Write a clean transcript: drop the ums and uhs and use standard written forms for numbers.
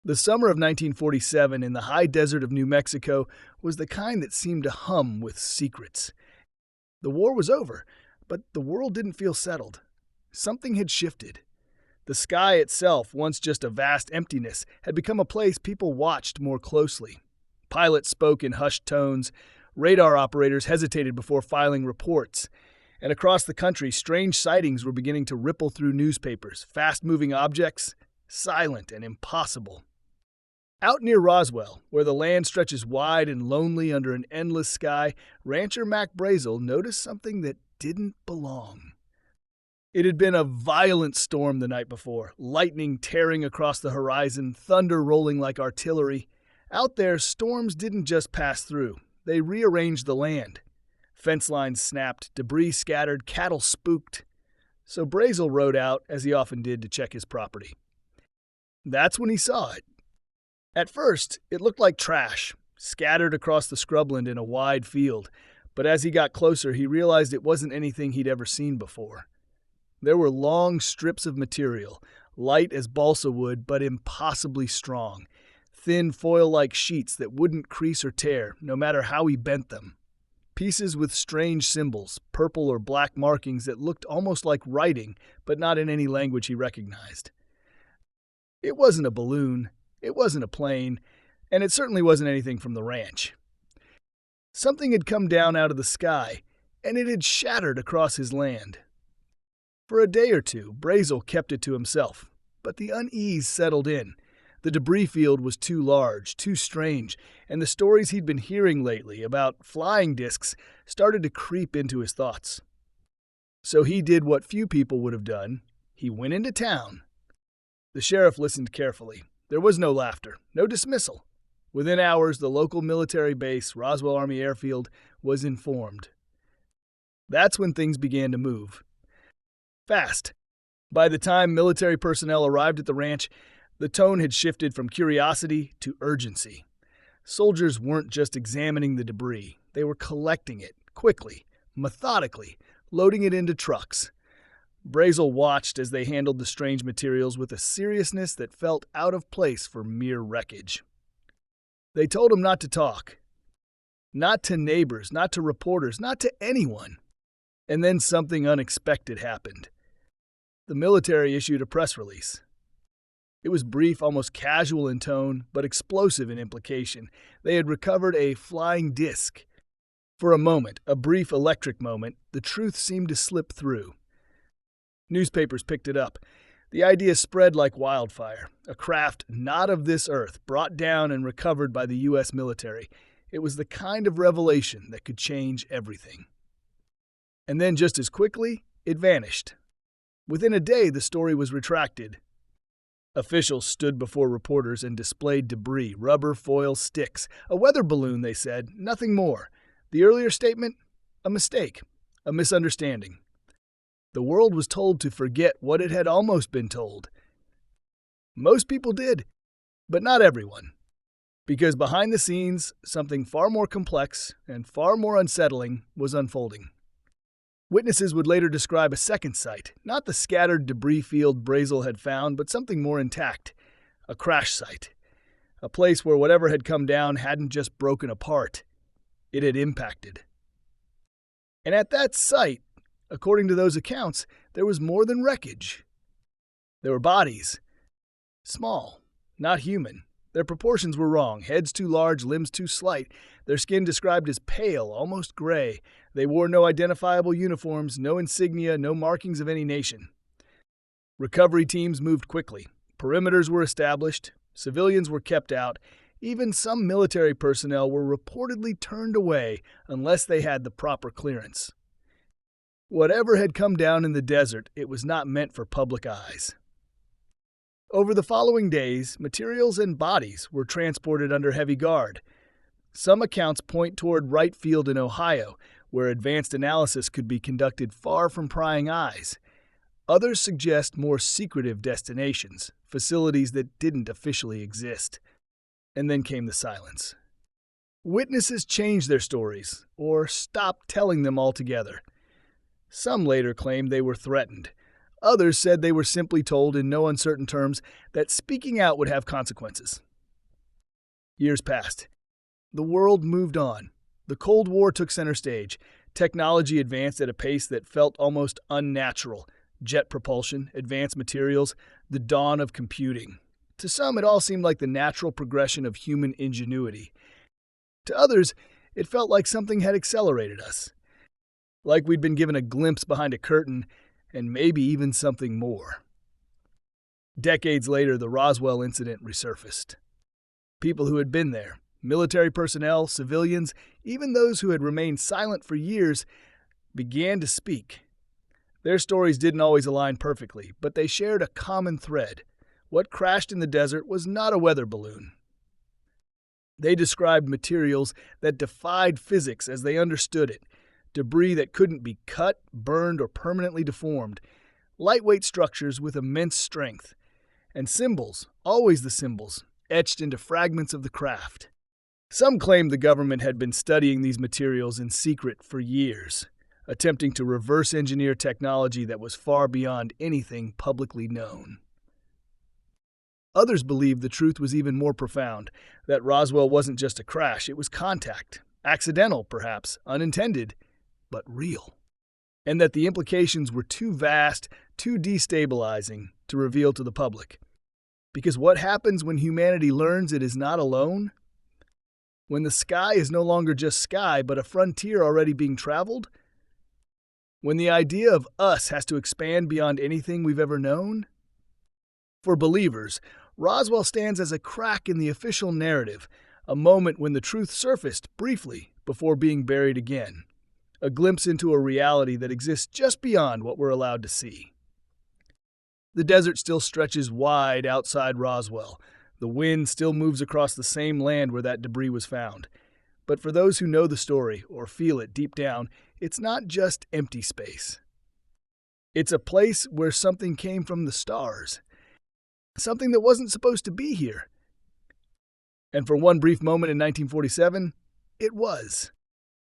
The summer of 1947 in the high desert of New Mexico was the kind that seemed to hum with secrets. The war was over, but the world didn't feel settled. Something had shifted. The sky itself, once just a vast emptiness, had become a place people watched more closely. Pilots spoke in hushed tones, radar operators hesitated before filing reports, and across the country, strange sightings were beginning to ripple through newspapers, fast-moving objects, silent and impossible. Out near Roswell, where the land stretches wide and lonely under an endless sky, rancher Mac Brazel noticed something that didn't belong. It had been a violent storm the night before, lightning tearing across the horizon, thunder rolling like artillery. Out there, storms didn't just pass through. They rearranged the land. Fence lines snapped, debris scattered, cattle spooked. So Brazel rode out, as he often did, to check his property. That's when he saw it. At first, it looked like trash, scattered across the scrubland in a wide field, but as he got closer, he realized it wasn't anything he'd ever seen before. There were long strips of material, light as balsa wood but impossibly strong, thin foil-like sheets that wouldn't crease or tear, no matter how he bent them. Pieces with strange symbols, purple or black markings that looked almost like writing, but not in any language he recognized. It wasn't a balloon. It wasn't a plane, and it certainly wasn't anything from the ranch. Something had come down out of the sky, and it had shattered across his land. For a day or two, Brazel kept it to himself, but the unease settled in. The debris field was too large, too strange, and the stories he'd been hearing lately about flying discs started to creep into his thoughts. So he did what few people would have done. He went into town. The sheriff listened carefully. There was no laughter, no dismissal. Within hours, the local military base, Roswell Army Airfield, was informed. That's when things began to move. Fast. By the time military personnel arrived at the ranch, the tone had shifted from curiosity to urgency. Soldiers weren't just examining the debris. They were collecting it, quickly, methodically, loading it into trucks. Brazel watched as they handled the strange materials with a seriousness that felt out of place for mere wreckage. They told him not to talk. Not to neighbors, not to reporters, not to anyone. And then something unexpected happened. The military issued a press release. It was brief, almost casual in tone, but explosive in implication. They had recovered a flying disc. For a moment, a brief electric moment, the truth seemed to slip through. Newspapers picked it up. The idea spread like wildfire. A craft not of this earth, brought down and recovered by the U.S. military. It was the kind of revelation that could change everything. And then just as quickly, it vanished. Within a day, the story was retracted. Officials stood before reporters and displayed debris, rubber foil sticks. A weather balloon, they said, nothing more. The earlier statement? A mistake, a misunderstanding. The world was told to forget what it had almost been told. Most people did, but not everyone. Because behind the scenes, something far more complex and far more unsettling was unfolding. Witnesses would later describe a second site, not the scattered debris field Brazel had found, but something more intact, a crash site, a place where whatever had come down hadn't just broken apart, it had impacted. And at that site, according to those accounts, there was more than wreckage. There were bodies. Small, not human. Their proportions were wrong, heads too large, limbs too slight. Their skin described as pale, almost gray. They wore no identifiable uniforms, no insignia, no markings of any nation. Recovery teams moved quickly. Perimeters were established. Civilians were kept out. Even some military personnel were reportedly turned away unless they had the proper clearance. Whatever had come down in the desert, it was not meant for public eyes. Over the following days, materials and bodies were transported under heavy guard. Some accounts point toward Wright Field in Ohio, where advanced analysis could be conducted far from prying eyes. Others suggest more secretive destinations, facilities that didn't officially exist. And then came the silence. Witnesses changed their stories, or stopped telling them altogether. Some later claimed they were threatened. Others said they were simply told in no uncertain terms that speaking out would have consequences. Years passed. The world moved on. The Cold War took center stage. Technology advanced at a pace that felt almost unnatural. Jet propulsion, advanced materials, the dawn of computing. To some, it all seemed like the natural progression of human ingenuity. To others, it felt like something had accelerated us. Like we'd been given a glimpse behind a curtain, and maybe even something more. Decades later, the Roswell incident resurfaced. People who had been there, military personnel, civilians, even those who had remained silent for years, began to speak. Their stories didn't always align perfectly, but they shared a common thread. What crashed in the desert was not a weather balloon. They described materials that defied physics as they understood it, debris that couldn't be cut, burned, or permanently deformed, lightweight structures with immense strength, and symbols, always the symbols, etched into fragments of the craft. Some claimed the government had been studying these materials in secret for years, attempting to reverse engineer technology that was far beyond anything publicly known. Others believed the truth was even more profound, that Roswell wasn't just a crash, it was contact. Accidental, perhaps, unintended, but real. And that the implications were too vast, too destabilizing to reveal to the public. Because what happens when humanity learns it is not alone? When the sky is no longer just sky, but a frontier already being traveled? When the idea of us has to expand beyond anything we've ever known? For believers, Roswell stands as a crack in the official narrative, a moment when the truth surfaced briefly before being buried again, a glimpse into a reality that exists just beyond what we're allowed to see. The desert still stretches wide outside Roswell. The wind still moves across the same land where that debris was found. But for those who know the story, or feel it deep down, it's not just empty space. It's a place where something came from the stars. Something that wasn't supposed to be here. And for one brief moment in 1947, it was.